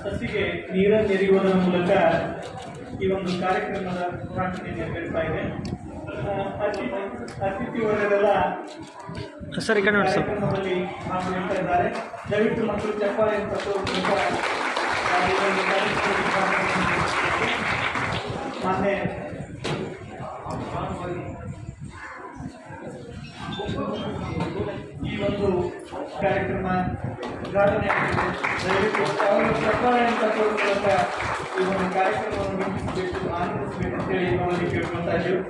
ಸಸಿಗೆ ನೀರನ್ನು ಎರೆಯುವುದರ ಮೂಲಕ ಈ ಒಂದು ಕಾರ್ಯಕ್ರಮದ ಉದ್ಘಾಟನೆ ನೆರವೇರ್ತಾ ಇದೆ. ಅತಿಥಿ ವರ್ಗರೆಲ್ಲ ಕಾರ್ಯಕ್ರಮದಲ್ಲಿ ಭಾಗವಹಿಸ್ತಾ ಇದ್ದಾರೆ. ದಯವಿಟ್ಟು ಮಕ್ಕಳು ಚಪ್ಪಾಳೆ ತಟ್ಟುವ ಮಾನ್ಯ ಈ ಒಂದು ಕಾರ್ಯಕ್ರಮ ಉದ್ಘಾಟನೆ ಆಗಿದೆ. ದಯವಿಟ್ಟು ಅವರು ಚಪ್ಪಾಳೆ ತಟ್ಟುವ ಮೂಲಕ ಈ ಒಂದು ಕಾರ್ಯಕ್ರಮವನ್ನು ವೀಕ್ಷಿಸಬೇಕು, ಆನಂದಿಸಬೇಕು ಅಂತೇಳಿ ನಾವಲ್ಲಿ ಕೇಳ್ಕೊಳ್ತಾ ಇದ್ದೇವೆ.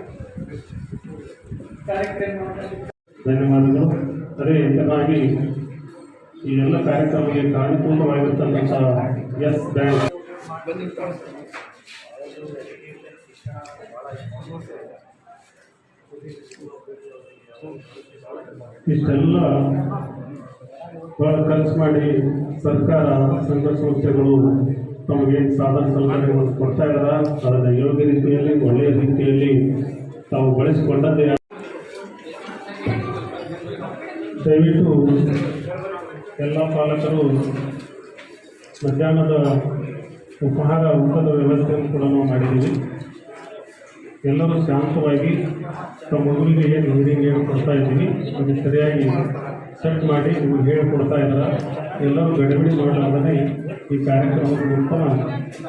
ಧನ್ಯವಾದಗಳು. ಅದೇ ಚೆನ್ನಾಗಿ ಈ ಎಲ್ಲ ಕಾರ್ಯಕ್ರಮಕ್ಕೆ ಕಾರಣೀಭೂತವಾಗಿರ್ತಕ್ಕಂಥ ಎಸ್ ಬ್ಯಾಂಕ್ ಇಷ್ಟೆಲ್ಲ ಖರ್ಚು ಮಾಡಿ ಸರ್ಕಾರ ಸಂಘ ಸಂಸ್ಥೆಗಳು ತಮಗೆ ಸಾಧನ ಸಲಕರಣೆಗಳನ್ನು ಕೊಡ್ತಾ ಇದ್ದಾರೆ. ಅದನ್ನು ಯೋಗ್ಯ ರೀತಿಯಲ್ಲಿ ಒಳ್ಳೆಯ ರೀತಿಯಲ್ಲಿ ತಾವು ಬಳಸಿಕೊಂಡದ್ದೇ. ದಯವಿಟ್ಟು ಎಲ್ಲ ಪಾಲಕರು ಮಧ್ಯಾಹ್ನದ ಊಟದ ವ್ಯವಸ್ಥೆಯನ್ನು ಕೂಡ ನಾವು ಮಾಡಿದ್ದೀವಿ. ಎಲ್ಲರೂ ಶಾಂತವಾಗಿ ತಮ್ಮ ಮಗುವಿಗೆ ಏನು ನೀರಿಗೆ ಹೇಳ್ಕೊಡ್ತಾ ಇದ್ದೀವಿ ಅದು ಸರಿಯಾಗಿ ಸೆಟ್ ಮಾಡಿ ನಿಮಗೆ ಹೇಳಿಕೊಡ್ತಾ ಇದ್ದಾರೆ. ಎಲ್ಲರೂ ಗಡಿಬಿಡಿ ಮಾಡಲಾಗದೆ ಈ ಕಾರ್ಯಕ್ರಮದ ಉತ್ತಮ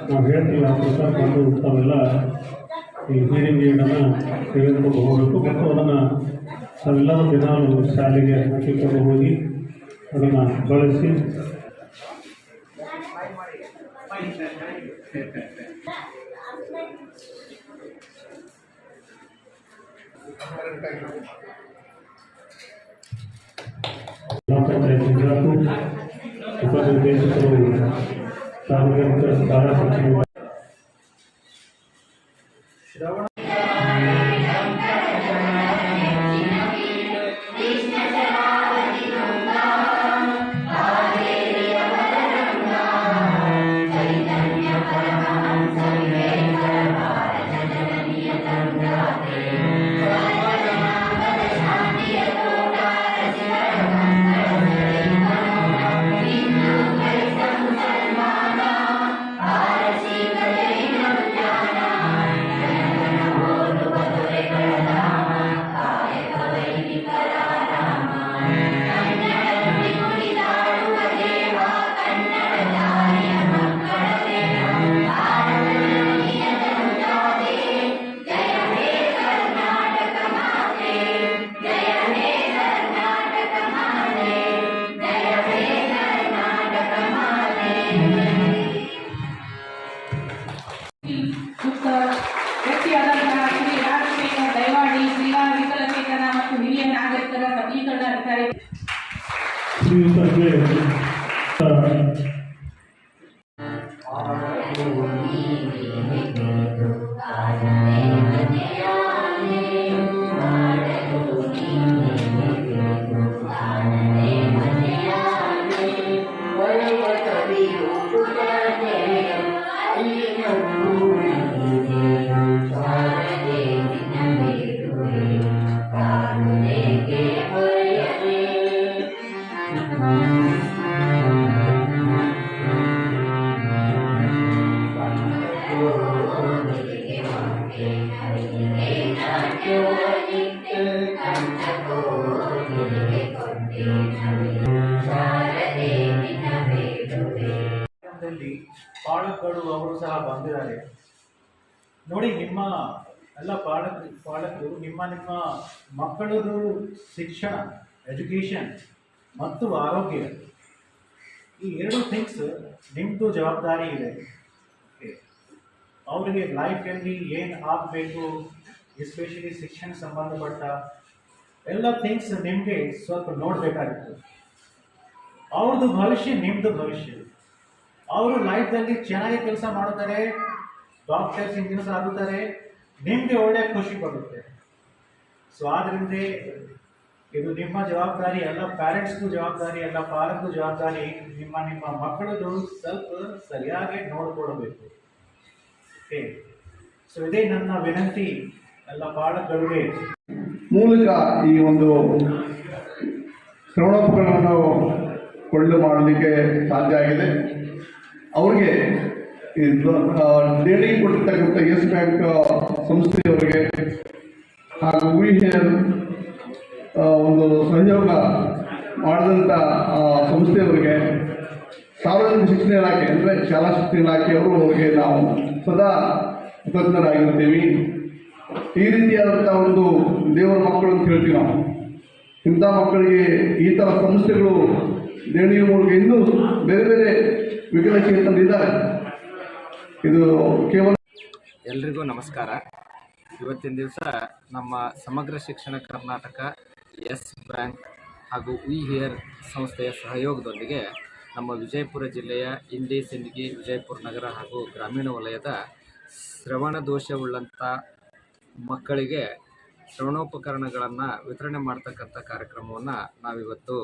ನಾವು ಹೇಳ್ತೀವಿ ಆ ಪ್ರಕಾರ ಬಂದು ತಾವೆಲ್ಲ ಈ ಹೀರಿಂಗ್ ಏಡನ್ನು ತೆಗೆದುಕೊಂಡು ಹೋಗಬೇಕು ಮತ್ತು ಅದನ್ನು ನಾವೆಲ್ಲರೂ ದಿನಾಲು ಶಾಲೆಗೆ ಹಾಕಿಕೊಂಡು ಹೋಗಿ ಅದನ್ನು ಬಳಸಿ ಉಪನಿರ್ದೇಶಕರು ಸಾರ್ವಜನಿಕ ಶಾಲಾ ಶಿಕ್ಷಣ ವ್ಯಕ್ತಿಯಾದಂತಹ ಶ್ರೀ ರಾಜಶೇಖರ್ ದೈವಾಡಿ ಜಿಲ್ಲಾ ವಿಕಲಚೇತನ ಮತ್ತು ಹಿರಿಯ ನಾಗರಿಕರ ಸಬಲೀಕರಣ ಅಧಿಕಾರಿ ಪಾಲಕರು ಅವರು ಸಹ ಬಂದಿದ್ದಾರೆ. ನೋಡಿ, ನಿಮ್ಮ ಎಲ್ಲ ಪಾಲಕರು ನಿಮ್ಮ ಮಕ್ಕಳದು ಶಿಕ್ಷಣ, ಎಜುಕೇಷನ್ ಮತ್ತು ಆರೋಗ್ಯ, ಈ ಎರಡು ಥಿಂಗ್ಸ್ ನಿಮ್ಮದು ಜವಾಬ್ದಾರಿ ಇದೆ. ಅವರಿಗೆ ಲೈಫಲ್ಲಿ ಏನು ಆಗಬೇಕು, ಎಸ್ಪೆಷಲಿ ಶಿಕ್ಷಣ ಸಂಬಂಧಪಟ್ಟ ಎಲ್ಲ ಥಿಂಗ್ಸ್ ನಿಮಗೆ ಸ್ವಲ್ಪ ನೋಡಬೇಕಾಗಿತ್ತು. ಅವ್ರದ್ದು ಭವಿಷ್ಯ ನಿಮ್ಮದು ಭವಿಷ್ಯ. ಅವರು ಲೈಫ್ದಲ್ಲಿ ಚೆನ್ನಾಗಿ ಕೆಲಸ ಮಾಡುತ್ತಾರೆ, ಡಾಕ್ಟರ್ಸ್ ಇಂಜಿನಿಯರ್ಸ್ ಆಗುತ್ತಾರೆ, ನಿಮಗೆ ಒಳ್ಳೆಯ ಖುಷಿ ಕೊಡುತ್ತೆ. ಸೊ ಆದ್ದರಿಂದ ಇದು ನಿಮ್ಮ ಜವಾಬ್ದಾರಿ, ಎಲ್ಲ ಪ್ಯಾರೆಂಟ್ಸ್ಗೂ ಜವಾಬ್ದಾರಿ, ಎಲ್ಲ ಪಾಲಕರು ಜವಾಬ್ದಾರಿ. ನಿಮ್ಮ ಮಕ್ಕಳದು ಸ್ವಲ್ಪ ಸರಿಯಾಗಿ ನೋಡಿಕೊಡಬೇಕು. ಓಕೆ, ಸೊ ಇದೇ ನನ್ನ ವಿನಂತಿ ಎಲ್ಲ ಪಾಲಕರಿಗೆ. ಮೂಲಕ ಈ ಒಂದು ಶ್ರವಣೋಪಕರಣವನ್ನು ಕೊಳ್ಳು ಮಾಡಲಿಕ್ಕೆ ಸಾಧ್ಯ ಆಗಿದೆ. ಅವ್ರಿಗೆ ದೇಣಿಗೆ ಕೊಟ್ಟಿರ್ತಕ್ಕಂಥ ಯೆಸ್ ಬ್ಯಾಂಕ್ ಸಂಸ್ಥೆಯವರಿಗೆ ಹಾಗೂ ಒಂದು ಸಹಯೋಗ ಮಾಡಿದಂಥ ಸಂಸ್ಥೆಯವರಿಗೆ, ಸಾರ್ವಜನಿಕ ಶಿಕ್ಷಣ ಇಲಾಖೆ ಅಂದರೆ ಶಾಲಾ ಶಿಕ್ಷಣ ಇಲಾಖೆಯವರು ಅವರಿಗೆ ನಾವು ಸದಾ ಕೃತಜ್ಞರಾಗಿರ್ತೀವಿ. ಈ ರೀತಿಯಾದಂಥ ಒಂದು ದೇವರ ಮಕ್ಕಳು ಅಂತ ಹೇಳ್ತೀವಿ ನಾವು. ಇಂಥ ಮಕ್ಕಳಿಗೆ ಈ ಥರ ಸಂಸ್ಥೆಗಳು ದೇಣಿಗೆ ಮೂಲಕ ಇನ್ನೂ ಬೇರೆ ಬೇರೆ ವಿಕಲಚೇತನರಿದ್ದಾರೆ. ಇದು ಕೇವಲ ಎಲ್ರಿಗೂ ನಮಸ್ಕಾರ. ಇವತ್ತಿನ ದಿವಸ ನಮ್ಮ ಸಮಗ್ರ ಶಿಕ್ಷಣ ಕರ್ನಾಟಕ, ಯೆಸ್ ಬ್ಯಾಂಕ್ ಹಾಗೂ ವಿ ಹಿಯರ್ ಸಂಸ್ಥೆಯ ಸಹಯೋಗದೊಂದಿಗೆ ನಮ್ಮ ವಿಜಯಪುರ ಜಿಲ್ಲೆಯ ಇಂಡಿ, ಸಿಂದಗಿ, ವಿಜಯಪುರ ನಗರ ಹಾಗೂ ಗ್ರಾಮೀಣ ವಲಯದ ಶ್ರವಣ ದೋಷವುಳ್ಳಂಥ ಮಕ್ಕಳಿಗೆ ಶ್ರವಣೋಪಕರಣಗಳನ್ನು ವಿತರಣೆ ಮಾಡ್ತಕ್ಕಂಥ ಕಾರ್ಯಕ್ರಮವನ್ನು ನಾವಿವತ್ತು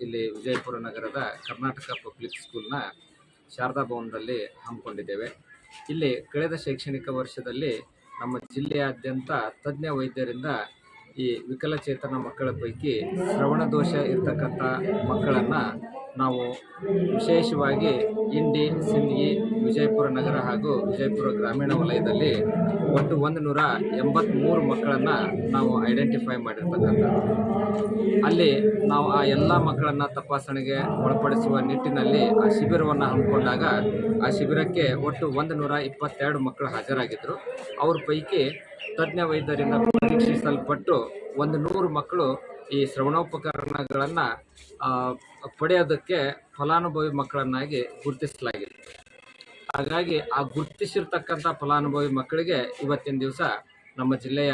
ಇಲ್ಲಿ ವಿಜಯಪುರ ನಗರದ ಕರ್ನಾಟಕ ಪಬ್ಲಿಕ್ ಸ್ಕೂಲ್ನ ಶಾರದಾ ಭವನದಲ್ಲಿ ಹಮ್ಮಿಕೊಂಡಿದ್ದೇವೆ. ಇಲ್ಲಿ ಕಳೆದ ಶೈಕ್ಷಣಿಕ ವರ್ಷದಲ್ಲಿ ನಮ್ಮ ಜಿಲ್ಲೆಯಾದ್ಯಂತ ತಜ್ಞ ವೈದ್ಯರಿಂದ ಈ ವಿಕಲಚೇತನ ಮಕ್ಕಳ ಪೈಕಿ ಶ್ರವಣ ದೋಷ ಇರ್ತಕ್ಕಂಥ ಮಕ್ಕಳನ್ನು ನಾವು ವಿಶೇಷವಾಗಿ ಇಂಡಿ, ಸಿಂದಗಿ, ವಿಜಯಪುರ ನಗರ ಹಾಗೂ ವಿಜಯಪುರ ಗ್ರಾಮೀಣ ವಲಯದಲ್ಲಿ ಒಟ್ಟು 183 ಮಕ್ಕಳನ್ನು ನಾವು ಐಡೆಂಟಿಫೈ ಮಾಡಿರ್ತಕ್ಕಂಥದ್ದು. ಅಲ್ಲಿ ನಾವು ಆ ಎಲ್ಲ ಮಕ್ಕಳನ್ನು ತಪಾಸಣೆಗೆ ಒಳಪಡಿಸುವ ನಿಟ್ಟಿನಲ್ಲಿ ಆ ಶಿಬಿರವನ್ನು ಹಮ್ಮಿಕೊಂಡಾಗ ಆ ಶಿಬಿರಕ್ಕೆ ಒಟ್ಟು 122 ಮಕ್ಕಳು ಹಾಜರಾಗಿದ್ದರು. ಅವ್ರ ಪೈಕಿ ತಜ್ಞ ವೈದ್ಯರಿಂದ ಪರೀಕ್ಷಿಸಲ್ಪಟ್ಟು 100 ಮಕ್ಕಳು ಈ ಶ್ರವಣೋಪಕರಣಗಳನ್ನು ಪಡೆಯೋದಕ್ಕೆ ಫಲಾನುಭವಿ ಮಕ್ಕಳನ್ನಾಗಿ ಗುರುತಿಸಲಾಗಿದೆ. ಹಾಗಾಗಿ ಆ ಗುರುತಿಸಿರ್ತಕ್ಕಂಥ ಫಲಾನುಭವಿ ಮಕ್ಕಳಿಗೆ ಇವತ್ತಿನ ದಿವಸ ನಮ್ಮ ಜಿಲ್ಲೆಯ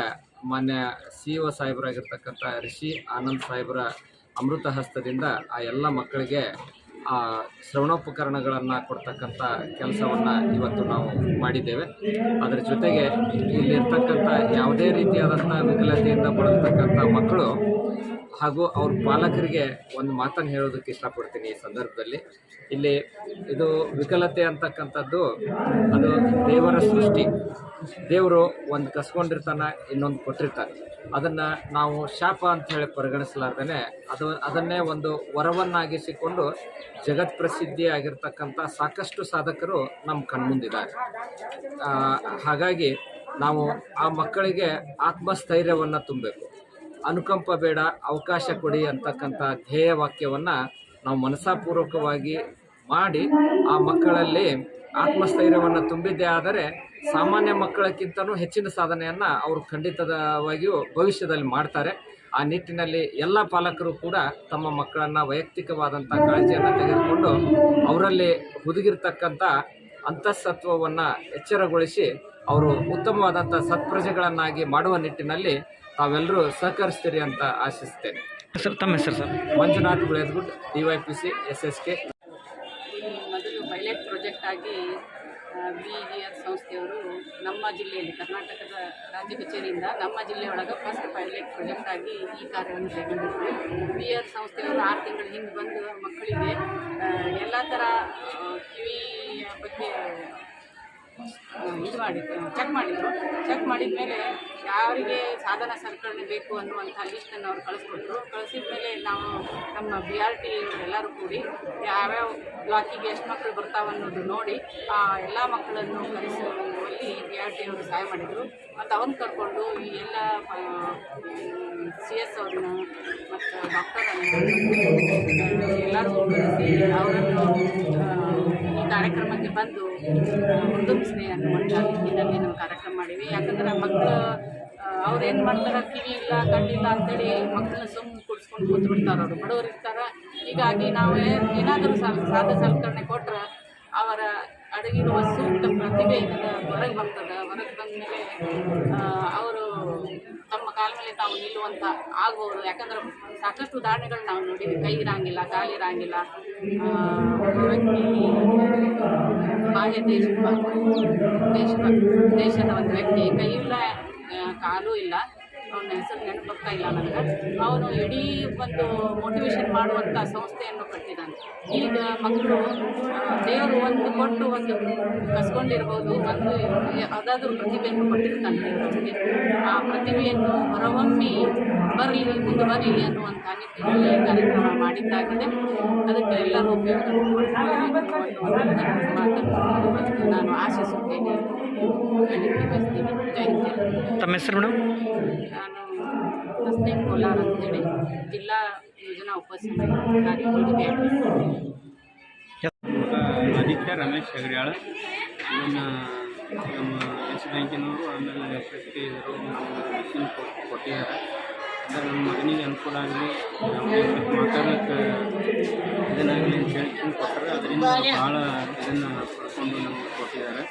ಮಾನ್ಯ CEO ಸಾಹೇಬರಾಗಿರ್ತಕ್ಕಂಥ ರಿಷಿ ಆನಂದ್ ಸಾಹೇಬರ ಅಮೃತ ಹಸ್ತದಿಂದ ಆ ಎಲ್ಲ ಮಕ್ಕಳಿಗೆ ಶ್ರವಣೋಪಕರಣಗಳನ್ನು ಕೊಡ್ತಕ್ಕಂಥ ಕೆಲಸವನ್ನು ಇವತ್ತು ನಾವು ಮಾಡಿದ್ದೇವೆ. ಅದರ ಜೊತೆಗೆ ಇಲ್ಲಿರ್ತಕ್ಕಂಥ ಯಾವುದೇ ರೀತಿಯಾದಂಥ ವಿಕಲತೆಯಿಂದ ಬಳಲ್ತಕ್ಕಂಥ ಮಕ್ಕಳು ಹಾಗೂ ಅವ್ರ ಪಾಲಕರಿಗೆ ಒಂದು ಮಾತನ್ನು ಹೇಳೋದಕ್ಕೆ ಇಷ್ಟಪಡ್ತೀನಿ ಈ ಸಂದರ್ಭದಲ್ಲಿ. ಇಲ್ಲಿ ಇದು ವಿಕಲತೆ ಅಂತಕ್ಕಂಥದ್ದು ಅದು ದೇವರ ಸೃಷ್ಟಿ. ದೇವರು ಒಂದು ಕಸ್ಕೊಂಡಿರ್ತಾನೆ, ಇನ್ನೊಂದು ಕೊಟ್ಟಿರ್ತಾನೆ. ಅದನ್ನು ನಾವು ಶಾಪ ಅಂತ ಹೇಳಿ ಪರಿಗಣಿಸಲಾರ್ದೇ ಅದನ್ನೇ ಒಂದು ವರವನ್ನಾಗಿಸಿಕೊಂಡು ಜಗತ್ಪ್ರಸಿದ್ಧಿಯಾಗಿರ್ತಕ್ಕಂಥ ಸಾಕಷ್ಟು ಸಾಧಕರು ನಮ್ಮ ಕಣ್ಮುಂದಿದ್ದಾರೆ. ಹಾಗಾಗಿ ನಾವು ಆ ಮಕ್ಕಳಿಗೆ ಆತ್ಮಸ್ಥೈರ್ಯವನ್ನು ತುಂಬಬೇಕು. ಅನುಕಂಪ ಬೇಡ, ಅವಕಾಶ ಕೊಡಿ ಅಂತಕ್ಕಂಥ ಧ್ಯೇಯ ವಾಕ್ಯವನ್ನು ನಾವು ಮನಸಾಪೂರ್ವಕವಾಗಿ ಮಾಡಿ ಆ ಮಕ್ಕಳಲ್ಲಿ ಆತ್ಮಸ್ಥೈರ್ಯವನ್ನು ತುಂಬಿದ್ದೇ ಆದರೆ ಸಾಮಾನ್ಯ ಮಕ್ಕಳಕ್ಕಿಂತಲೂ ಹೆಚ್ಚಿನ ಸಾಧನೆಯನ್ನು ಅವರು ಖಂಡಿತವಾಗಿಯೂ ಭವಿಷ್ಯದಲ್ಲಿ ಮಾಡ್ತಾರೆ. ಆ ನಿಟ್ಟಿನಲ್ಲಿ ಎಲ್ಲ ಪಾಲಕರು ಕೂಡ ತಮ್ಮ ಮಕ್ಕಳನ್ನು ವೈಯಕ್ತಿಕವಾದಂಥ ಕಾಳಜಿಯನ್ನು ತೆಗೆದುಕೊಂಡು ಅವರಲ್ಲಿ ಹುದುಗಿರ್ತಕ್ಕಂಥ ಅಂತಃಸತ್ವವನ್ನು ಎಚ್ಚರಗೊಳಿಸಿ ಅವರು ಉತ್ತಮವಾದಂಥ ಸತ್ಪ್ರಜೆಗಳನ್ನಾಗಿ ಮಾಡುವ ನಿಟ್ಟಿನಲ್ಲಿ ತಾವೆಲ್ಲರೂ ಸಹಕರಿಸ್ತೀರಿ ಅಂತ ಆಶಿಸ್ತೇನೆ. ಸರ್, ತಮ್ಮ ಹೆಸರು sir? Manjunath Guledagud, DYPC SSK. ಮೊದಲು ಪೈಲಟ್ ಪ್ರಾಜೆಕ್ಟ್ ಆಗಿ ವಿ ಹಿಯರ್ ಸಂಸ್ಥೆಯವರು ನಮ್ಮ ಜಿಲ್ಲೆಯಲ್ಲಿ ಕರ್ನಾಟಕದ ರಾಜ್ಯ ಕಚೇರಿಯಿಂದ ನಮ್ಮ ಜಿಲ್ಲೆಯೊಳಗೆ ಫಸ್ಟ್ ಪೈಲಟ್ ಪ್ರಾಜೆಕ್ಟ್ ಆಗಿ ಈ ಕಾರ್ಯವನ್ನು ಕೈಗೊಂಡಿದ್ದರು. ವಿ ಹಿಯರ್ ಸಂಸ್ಥೆಯವರು 6 ತಿಂಗಳ ಹಿಂದೆ ಬಂದು ಮಕ್ಕಳಿಗೆ ಎಲ್ಲ ಥರ ಕಿವಿಯ ಬಗ್ಗೆ ಚೆಕ್ ಮಾಡಿದ ಮೇಲೆ ಯಾರಿಗೆ ಸಾಧನ ಸಲಕರಣೆ ಬೇಕು ಅನ್ನುವಂಥ ಲಿಸ್ಟನ್ನು ಅವ್ರು ಕಳಿಸ್ಕೊಟ್ರು. ಕಳಿಸಿದ ಮೇಲೆ ನಾವು ನಮ್ಮ BRT ಎಲ್ಲರೂ ಕೂಡಿ ಯಾವ್ಯಾವ ಬ್ಲಾಕಿಗೆ ಎಷ್ಟು ಮಕ್ಕಳು ಬರ್ತಾವೆ ಅನ್ನೋದು ನೋಡಿ ಆ ಎಲ್ಲ ಮಕ್ಕಳನ್ನು ಕರೆಸುವಲ್ಲಿ BRT ಅವರು ಸಹಾಯ ಮಾಡಿದರು. ಮತ್ತು ಅವನ್ನ ಕರ್ಕೊಂಡು ಈ ಎಲ್ಲ CS ಅವ್ರನ್ನ ಮತ್ತು ಡಾಕ್ಟರನ್ನು ಎಲ್ಲರೂ ಕರೆಸಿ ಅವರನ್ನು ಈ ಕಾರ್ಯಕ್ರಮಕ್ಕೆ ಬಂದು ಹುರಿದುಂಬಿಸ್ರಿ ಅನ್ನುವಂಥ ನಿಟ್ಟಿನಲ್ಲಿ ನಾವು ಕಾರ್ಯಕ್ರಮ ಮಾಡೀವಿ. ಯಾಕಂದ್ರೆ ಮಕ್ಕಳು ಅವ್ರೇನು ಮಾಡ್ತಾರೆ, ಕಿವಿ ಇಲ್ಲ ಕಣ್ಣಿಲ್ಲ ಅಂತೇಳಿ ಮಕ್ಕಳನ್ನ ಸುಮ್ಮನೆ ಕುಡಿಸ್ಕೊಂಡು ಕೂತು ಬಿಡ್ತಾರೆ. ಅವರು ಬಡವರು ಇರ್ತಾರೆ. ಹೀಗಾಗಿ ನಾವು ಏನಾದರೂ ಸಾಧ ಸಲಕರಣೆ ಕೊಟ್ಟರೆ ಅವರ ಅಡಗಿರುವ ಸೂಕ್ತ ಪ್ರತಿಭೆ ಹೊರಗೆ ಬರ್ತದೆ. ಹೊರಗೆ ಬಂದ ಮೇಲೆ ಅವರು ತಮ್ಮ ಕಾಲ ಮೇಲೆ ತಾವು ನಿಲ್ಲುವಂಥ ಆಗ್ಬೋದು. ಯಾಕಂದ್ರೆ ಸಾಕಷ್ಟು ಉದಾಹರಣೆಗಳು ನಾವು ನೋಡಿದ್ವಿ. ಕೈ ಇರಂಗಿಲ್ಲ, ಕಾಲಿರಂಗಿಲ್ಲ, ವ್ಯಕ್ತಿ ಬಾಹ್ಯ ದೇಶದ ಒಂದು ವ್ಯಕ್ತಿ ಕೈ ಇಲ್ಲ, ಕಾಲೂ ಇಲ್ಲ, ಅವನ ಹೆಸರು ನೆನಪು ಬರ್ತಾ ಇಲ್ಲ ನನಗೆ. ಅವನು ಇಡೀ ಒಂದು ಮೋಟಿವೇಶನ್ ಮಾಡುವಂಥ ಸಂಸ್ಥೆಯನ್ನು ಕಟ್ಟಿದ್ದಾನೆ. ಈಗ ಮಕ್ಕಳು ದೇವರು ಒಂದು ಕೊಟ್ಟು ಒಂದು ಕಸ್ಕೊಂಡಿರ್ಬೋದು, ಒಂದು ಯಾವುದಾದ್ರೂ ಪ್ರತಿಭೆಯನ್ನು ಕೊಟ್ಟಿರ್ತಾನೆ ದೇವರಿಗೆ. ಆ ಪ್ರತಿಭೆಯನ್ನು ಹೊರಹೊಮ್ಮಿ ಬರಲಿ, ಮುಂದೆ ಬರಲಿ ಅನ್ನುವಂಥ ನಿಟ್ಟಿನಲ್ಲಿ ಕಾರ್ಯಕ್ರಮ ಮಾಡಿದ್ದಾಗಿದೆ. ಅದಕ್ಕೆ ಎಲ್ಲರೂ ಉಪಯೋಗ ಮಾತನ್ನು ನಿಭಾಯಿಸ್ತೀವಿ. ಜೈ ಹಿಂದ್. ತಮ್ಮ ಹೆಸರು ಮೇಡಮ್? ನಾನು ತಸ್ನೀಂ ಕೋಲಾರ್ ಅಂತೇಳಿ ಜಿಲ್ಲಾ ಯೋಜನಾ ಉಪಸಮಿತಿ ಅಧಿಕಾರಿ. ಆದಿತ್ಯ ರಮೇಶ್ ಹೆಗಡ್ಯಾಳ. ಇದನ್ನು ನಮ್ಮ ಎಸ್ ಬ್ಯಾಂಕಿನವರು ಆಮೇಲೆ SSK ಇವರು ಮಿಷನ್ ಕೊಟ್ಟಿದ್ದಾರೆ. ಅಂದರೆ ನನ್ನ ಮಗನಿಗೆ ಅನುಕೂಲ ಆಗಲಿ, ಮಾತಾಡೋಕ್ಕೆ ಇದನ್ನಾಗಲಿ ಅಂತ ಹೇಳಿ ಕೊಟ್ಟರೆ ಅದರಿಂದ ಭಾಳ ಇದನ್ನು ಪಡ್ಕೊಂಡು ನಮಗೆ ಕೊಟ್ಟಿದ್ದಾರೆ.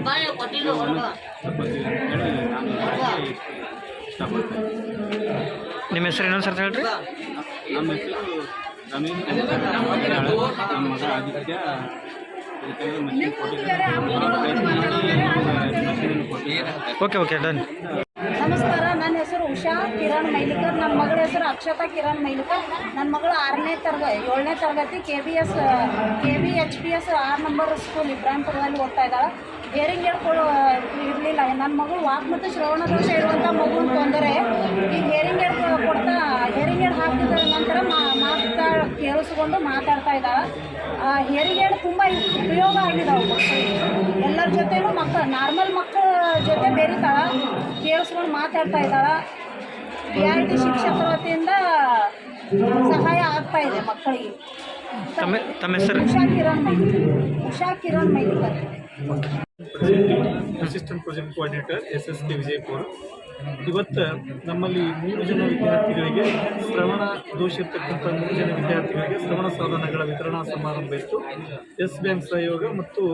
ಉಪಯೋಗ ಅಂತೇಳಿ ನಾನು ಹೇಳಕ್ಕೆ ಇಷ್ಟಪಡ್ತೇನೆ. ನಿಮ್ಮ ಹೆಸರು ಏನೋ ಸರ್ ಹೇಳ್ರಿ? ನಮ್ಮ ಹೆಸರು ರಮೇಶ್ ಹೆಗಡ್ಯಾಳ. ನಮ್ಮ ಮಗ ಆದಿತ್ಯ ಇದಕ್ಕೆಲ್ಲ ಮಷೀನ್ ಕೊಟ್ಟಿದ್ದಾರೆ. Okay okay done. ನಮಸ್ಕಾರ, ನನ್ನ ಹೆಸರು ಉಷಾ ಕಿರಣ್ ಮೈಲಿಕರ್. ನನ್ನ ಮಗಳ ಹೆಸರು ಅಕ್ಷತಾ ಕಿರಣ್ ಮೈಲಿಕರ್. ನನ್ನ ಮಗಳು 7ನೇ ತರಗತಿ KVHPS 6 ನಂಬರ್ ಸ್ಕೂಲ್ ಇಬ್ರಾಹಿಂಪುರದಲ್ಲಿ ಓದ್ತಾ ಇದ್ದಾಳೆ. ಹಿಯರಿಂಗ್ ಹೇಳ್ಕೊಳ್ಳೋ ಇರಲಿಲ್ಲ. ನನ್ನ ಮಗಳು ವಾಕ್ ಮತ್ತು ಶ್ರವಣ ದೋಷ ಇರುವಂಥ ಮಗುವಿನ ತೊಂದರೆ. ಈಗ ಹಿಯರಿಂಗ್ ಹೇಡ್ ಹಾಕಿದ ನಂತರ ಕೇಳಿಸ್ಕೊಂಡು ಮಾತಾಡ್ತಾ ಇದ್ದಾಳೆ. ಹಿಯರಿಂಗ್ ಹೇಡ್ ತುಂಬ ಉಪಯೋಗ ಆಗಿದ್ದಾವೆ ಮಕ್ಕಳಿಗೆ. ಎಲ್ಲರ ಜೊತೆನೂ ನಾರ್ಮಲ್ ಮಕ್ಕಳ ಜೊತೆ ಬೆರೀತಾಳೆ, ಕೇಳಿಸ್ಕೊಂಡು ಮಾತಾಡ್ತಾ ಇದ್ದಾಳೆ. PIT ಶಿಕ್ಷಕರ ವತಿಯಿಂದ ಸಹಾಯ ಆಗ್ತಾ ಇದೆ ಮಕ್ಕಳಿಗೆ. ತಮ್ಮ ಹೆಸರು? Usha Kiran Mailikar. Assistant project coordinator SSK Vijayapura. ಇವತ್ತು ನಮ್ಮಲ್ಲಿ 3 ಜನ ವಿದ್ಯಾರ್ಥಿಗಳಿಗೆ ಶ್ರವಣ ದೋಷ ಇರ್ತಕ್ಕಂಥ 3 ಜನ ವಿದ್ಯಾರ್ಥಿಗಳಿಗೆ ಶ್ರವಣ ಸಾಧನಗಳ ವಿತರಣಾ ಸಮಾರಂಭ ಇತ್ತು. ಎಸ್ ಬ್ಯಾಂಕ್ ಸಹಯೋಗ ಮತ್ತು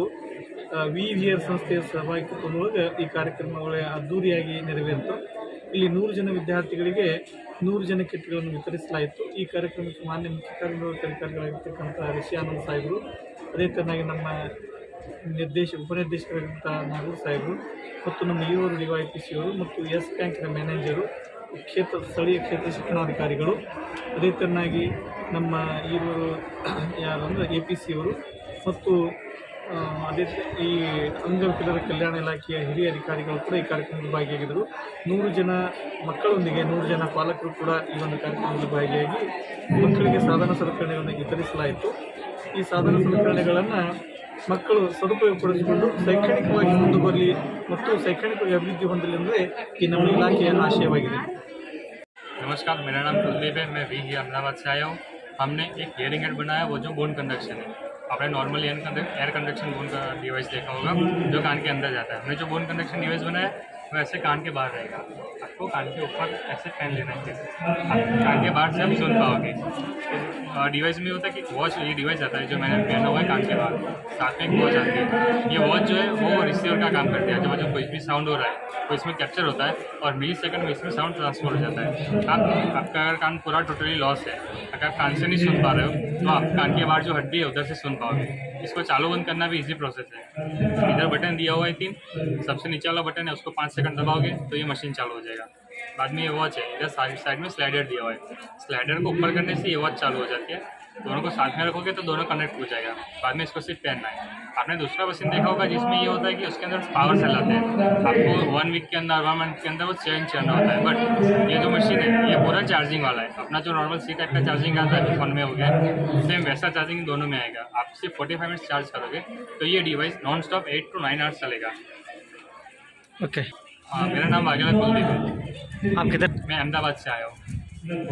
VVR ಸಂಸ್ಥೆಯ ಸಹಭಾಗಿತ್ವದೊಳಗೆ ಈ ಕಾರ್ಯಕ್ರಮಗಳ ಅದ್ದೂರಿಯಾಗಿ ನೆರವೇರಿತು. ಇಲ್ಲಿ 100 ಜನ ವಿದ್ಯಾರ್ಥಿಗಳಿಗೆ 100 ಜನ ಕಿಟ್ಗಳನ್ನು ವಿತರಿಸಲಾಯಿತು. ಈ ಕಾರ್ಯಕ್ರಮಕ್ಕೆ ಮಾನ್ಯ ಮುಖ್ಯ ಕಾರ್ಯನಿರ್ವಾಹಕರಾಗಿರ್ತಕ್ಕಂಥ ರಿಷಿಯಾನಂದ್ ಸಾಹೇಬರು, ಅದೇ ಥರನಾಗಿ ನಮ್ಮ ಉಪನಿರ್ದೇಶಕರಾದಂಥ ನಾಗೂರ್ ಸಾಹೇಬರು ಮತ್ತು ನಮ್ಮ EO DYPC ಅವರು ಮತ್ತು ಎಸ್ ಬ್ಯಾಂಕಿನ ಮ್ಯಾನೇಜರು, ಸ್ಥಳೀಯ ಕ್ಷೇತ್ರ ಶಿಕ್ಷಣಾಧಿಕಾರಿಗಳು, ಅದೇ ಥರನಾಗಿ ನಮ್ಮ ಇವರು ಯಾರಂದರೆ APC ಅವರು ಮತ್ತು ಅದೇ ಈ ಅಂಗವಿಕಲರ ಕಲ್ಯಾಣ ಇಲಾಖೆಯ ಹಿರಿಯ ಅಧಿಕಾರಿಗಳು ಕೂಡ ಈ ಕಾರ್ಯಕ್ರಮದಲ್ಲಿ ಭಾಗಿಯಾಗಿದ್ದರು. 100 ಜನ ಮಕ್ಕಳೊಂದಿಗೆ 100 ಜನ ಪಾಲಕರು ಕೂಡ ಈ ಒಂದು ಕಾರ್ಯಕ್ರಮದಲ್ಲಿ ಭಾಗಿಯಾಗಿ ಮಕ್ಕಳಿಗೆ ಸಾಧನ ಸಲಕರಣೆಗಳನ್ನು ವಿತರಿಸಲಾಯಿತು. ಈ ಸಾಧನ ಸಲಕರಣೆಗಳನ್ನು ಮಕ್ಕಳು ಸದುಪಯೋಗಪಡಿಸಿಕೊಂಡು ಶೈಕ್ಷಣಿಕವಾಗಿ ಮುಂದೆ ಬರಲಿ ಮತ್ತು ಶೈಕ್ಷಣಿಕವಾಗಿ ಅಭಿವೃದ್ಧಿ ಹೊಂದಲಿ ಅಂದರೆ ಈ ನಮ್ಮ ಇಲಾಖೆಯ ಆಶಯವಾಗಿದೆ. नमस्कार, मेरा नाम कुलदीप है। मैं VG अहमदाबाद से आया हूँ। हमने एक हियरिंग एड बनाया, वो जो बोन कंडक्शन है। आपने नॉर्मल एयर कंडक्शन बोन का डिवाइस देखा होगा जो कान के अंदर जाता है। हमने जो बोन कंडक्शन डिवाइस बनाया वो ऐसे कान के बाहर रहेगा। आपको कान के ऊपर ऐसे फैन लेना है, कान के बाहर से आप सुन पाओगे। डिवाइस में होता है कि वॉच, ये डिवाइस आता है जो मैंने पहना हुआ है कान के बाहर, साथ में एक वॉच आती है। ये वॉच जो है वो रिसीवर का काम करती है। जब कोई भी साउंड हो रहा है वो इसमें कैप्चर होता है और मिलीसेकंड में इसमें साउंड ट्रांसफर हो जाता है। आपका अगर कान पूरा टोटली लॉस है, अगर आप कान से नहीं सुन पा रहे हो तो आप कान के बाहर जो हड्डी है उधर से सुन पाओगे। इसको चालू बंद करना भी इजी प्रोसेस है। इधर बटन दिया हुआ है 3, सबसे नीचे वाला बटन है, उसको 5 सेकंड दबाओगे तो ये मशीन चालू हो जाएगा। बाद में ये वॉच है, इधर साइड में स्लाइडर दिया हुआ है, स्लाइडर को ऊपर करने से ये वॉच चालू हो जाती है। दोनों को साथ में रखोगे तो दोनों कनेक्ट हो जाएगा। बाद में इसको सिर्फ पहनना है। आपने दूसरा मशीन देखा होगा जिसमें ये होता है कि उसके अंदर पावर सेल आते हैं। आपको 1 वीक के अंदर 1 मंथ के अंदर वो चेंज करना होता है। बट ये जो मशीन है ये पूरा चार्जिंग वाला है। अपना जो नॉर्मल C टाइप का चार्जिंग आता है फोन में हो गया, सेम वैसा चार्जिंग दोनों में आएगा। आप सिर्फ 45 मिनट्स चार्ज करोगे तो ये device non stop 8 to 9 hours चलेगा। ओके, मेरा नाम वाघेला कुलदीप है। आप किधर? मैं अहमदाबाद से आया हूँ।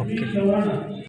ओके।